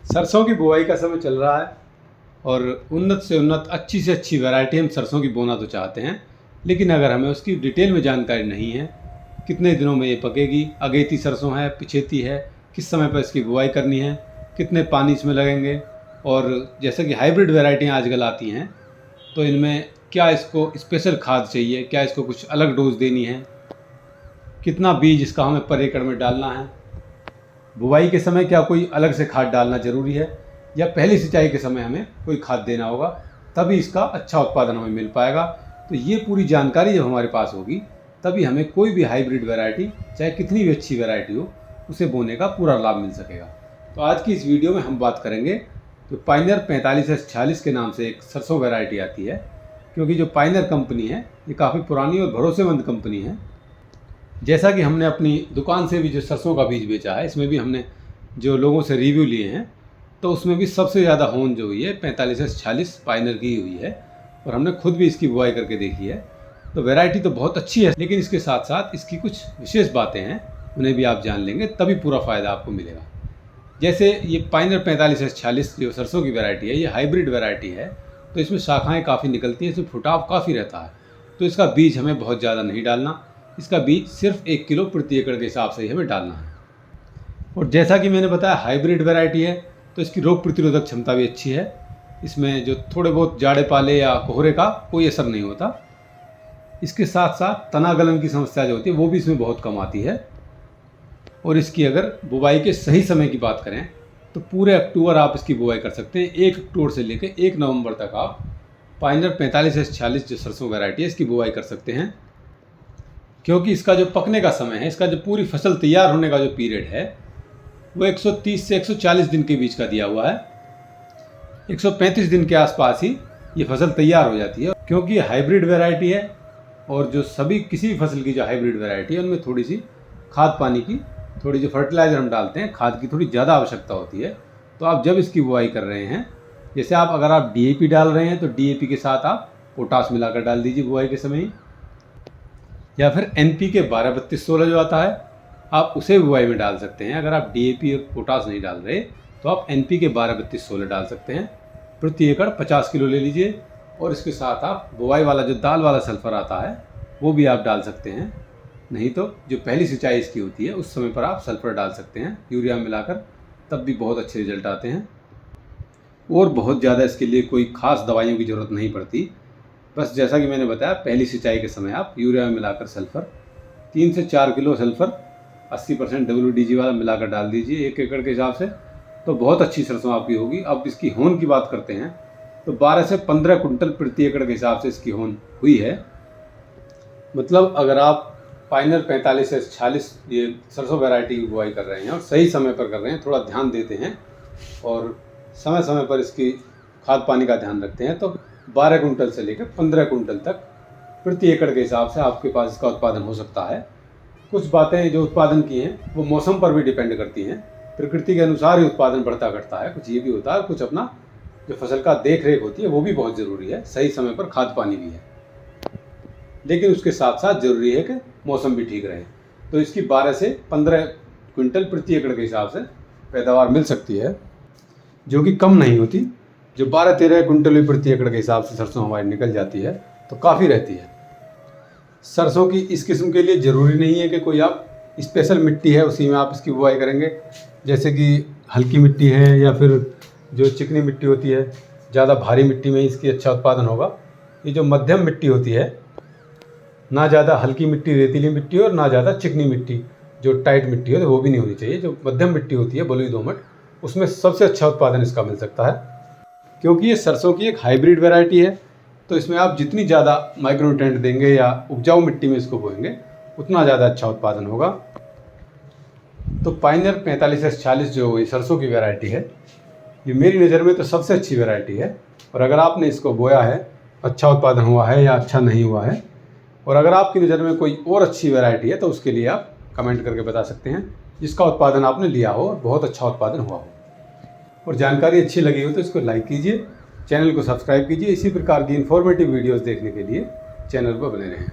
सरसों की बुआई का समय चल रहा है और उन्नत से उन्नत अच्छी से अच्छी वैरायटी हम सरसों की बोना तो चाहते हैं, लेकिन अगर हमें उसकी डिटेल में जानकारी नहीं है, कितने दिनों में ये पकेगी, अगेती सरसों है, पिछेती है, किस समय पर इसकी बुआई करनी है, कितने पानी इसमें लगेंगे, और जैसे कि हाइब्रिड वैरायटियाँ आजकल आती हैं तो इनमें क्या इसको स्पेशल खाद चाहिए, क्या इसको कुछ अलग डोज देनी है, कितना बीज इसका हमें पर एकड़ में डालना है, बुवाई के समय क्या कोई अलग से खाद डालना ज़रूरी है या पहली सिंचाई के समय हमें कोई खाद देना होगा, तभी इसका अच्छा उत्पादन हमें मिल पाएगा। तो ये पूरी जानकारी जब हमारे पास होगी तभी हमें कोई भी हाइब्रिड वैरायटी, चाहे कितनी भी अच्छी वैरायटी हो, उसे बोने का पूरा लाभ मिल सकेगा। तो आज की इस वीडियो में हम बात करेंगे जो पायनियर 45S46 के नाम से एक सरसों वैरायटी आती है, क्योंकि जो पायनियर कंपनी है ये काफ़ी पुरानी और भरोसेमंद कंपनी है। जैसा कि हमने अपनी दुकान से भी जो सरसों का बीज बेचा है, इसमें भी हमने जो लोगों से रिव्यू लिए हैं तो उसमें भी सबसे ज़्यादा होन जो हुई है 45S46 पायनियर की हुई है, और हमने खुद भी इसकी बुआई करके देखी है। तो वैरायटी तो बहुत अच्छी है, लेकिन इसके साथ साथ इसकी कुछ विशेष बातें हैं, उन्हें भी आप जान लेंगे तभी पूरा फ़ायदा आपको मिलेगा। जैसे ये पायनियर 45S46 जो सरसों की वैरायटी है, ये हाइब्रिड वैरायटी है, तो इसमें शाखाएँ काफ़ी निकलती हैं, इसमें फुटाव काफ़ी रहता है। तो इसका बीज हमें बहुत ज़्यादा नहीं डालना, इसका बीज सिर्फ 1 किलो प्रति एकड़ के हिसाब से ही हमें डालना है। और जैसा कि मैंने बताया हाइब्रिड वैरायटी है, तो इसकी रोग प्रतिरोधक क्षमता भी अच्छी है। इसमें जो थोड़े बहुत जाड़े पाले या कोहरे का कोई असर नहीं होता। इसके साथ साथ तना गलन की समस्या जो होती है वो भी इसमें बहुत कम आती है। और इसकी अगर बुवाई के सही समय की बात करें तो पूरे अक्टूबर आप इसकी बुवाई कर सकते हैं। 1 अक्टूबर से लेकर 1 नवंबर तक आप पायनियर 45S46 जो सरसों वैरायटी है इसकी बुवाई कर सकते हैं, क्योंकि इसका जो पकने का समय है, इसका जो पूरी फसल तैयार होने का जो पीरियड है वो 130 से 140 दिन के बीच का दिया हुआ है। 135 दिन के आसपास ही ये फसल तैयार हो जाती है, क्योंकि ये हाइब्रिड वैरायटी है। और जो सभी किसी भी फसल की जो हाइब्रिड वैरायटी है उनमें थोड़ी सी खाद पानी की, थोड़ी जो फर्टिलाइज़र हम डालते हैं, खाद की थोड़ी ज़्यादा आवश्यकता होती है। तो आप जब इसकी बुआई कर रहे हैं, जैसे अगर आप DAP डाल रहे हैं तो DAP के साथ आप पोटाश मिलाकर डाल दीजिए बुआई के समय ही, या फिर NPK 12-32-16 जो आता है आप उसे बुआई में डाल सकते हैं। अगर आप DAP और पोटाश नहीं डाल रहे तो आप NPK 12-32-16 डाल सकते हैं। प्रति एकड़ 50 किलो ले लीजिए, और इसके साथ आप बुआई वाला जो दाल वाला सल्फर आता है वो भी आप डाल सकते हैं। नहीं तो जो पहली सिंचाई इसकी होती है उस समय पर आप सल्फर डाल सकते हैं यूरिया मिलाकर, तब भी बहुत अच्छे रिजल्ट आते हैं। और बहुत ज़्यादा इसके लिए कोई ख़ास दवाइयों की ज़रूरत नहीं पड़ती। बस जैसा कि मैंने बताया, पहली सिंचाई के समय आप यूरिया में मिलाकर सल्फ़र 3 से 4 किलो सल्फ़र 80% WDG वाला मिलाकर डाल दीजिए 1 एकड़ के हिसाब से, तो बहुत अच्छी सरसों आपकी होगी। अब इसकी होन की बात करते हैं तो 12 से 15 कुंटल प्रति एकड़ के हिसाब से इसकी होन हुई है। मतलब अगर आप पायनियर 45S46 ये सरसों वैरायटी की बुआई कर रहे हैं और सही समय पर कर रहे हैं, थोड़ा ध्यान देते हैं और समय समय पर इसकी खाद पानी का ध्यान रखते हैं, तो 12 कुंटल से लेकर 15 कुंटल तक प्रति एकड़ के हिसाब से आपके पास इसका उत्पादन हो सकता है। कुछ बातें जो उत्पादन की हैं वो मौसम पर भी डिपेंड करती हैं, प्रकृति के अनुसार ही उत्पादन बढ़ता घटता है। कुछ ये भी होता है, कुछ अपना जो फसल का देख रेख होती है वो भी बहुत ज़रूरी है, सही समय पर खाद पानी भी है, लेकिन उसके साथ साथ ज़रूरी है कि मौसम भी ठीक रहे। तो इसकी 12 से 15 क्विंटल प्रति एकड़ के हिसाब से पैदावार मिल सकती है, जो कि कम नहीं होती। जो 12-13 कुंटल भी प्रति एकड़ के हिसाब से सरसों हमारी निकल जाती है तो काफ़ी रहती है। सरसों की इस किस्म के लिए ज़रूरी नहीं है कि कोई आप स्पेशल मिट्टी है उसी में आप इसकी बुआई करेंगे। जैसे कि हल्की मिट्टी है या फिर जो चिकनी मिट्टी होती है, ज़्यादा भारी मिट्टी में इसकी अच्छा उत्पादन होगा। ये जो मध्यम मिट्टी होती है, ना ज़्यादा हल्की मिट्टी रेतीली मिट्टी और ना ज़्यादा चिकनी मिट्टी जो टाइट मिट्टी है, तो वो भी नहीं होनी चाहिए। जो मध्यम मिट्टी होती है बलुई दोमट, उसमें सबसे अच्छा उत्पादन इसका मिल सकता है। क्योंकि ये सरसों की एक हाइब्रिड वैरायटी है, तो इसमें आप जितनी ज़्यादा माइक्रोन्यूट्रेंट देंगे या उपजाऊ मिट्टी में इसको बोएंगे उतना ज़्यादा अच्छा उत्पादन होगा। तो पायनियर 45S46 जो ये सरसों की वैरायटी है, ये मेरी नज़र में तो सबसे अच्छी वैरायटी है। और अगर आपने इसको बोया है, अच्छा उत्पादन हुआ है या अच्छा नहीं हुआ है, और अगर आपकी नज़र में कोई और अच्छी वैरायटी है तो उसके लिए आप कमेंट करके बता सकते हैं, जिसका उत्पादन आपने लिया हो और बहुत अच्छा उत्पादन हुआ हो। और जानकारी अच्छी लगी हो तो इसको लाइक कीजिए, चैनल को सब्सक्राइब कीजिए। इसी प्रकार की इन्फॉर्मेटिव वीडियोस देखने के लिए चैनल पर बने रहें।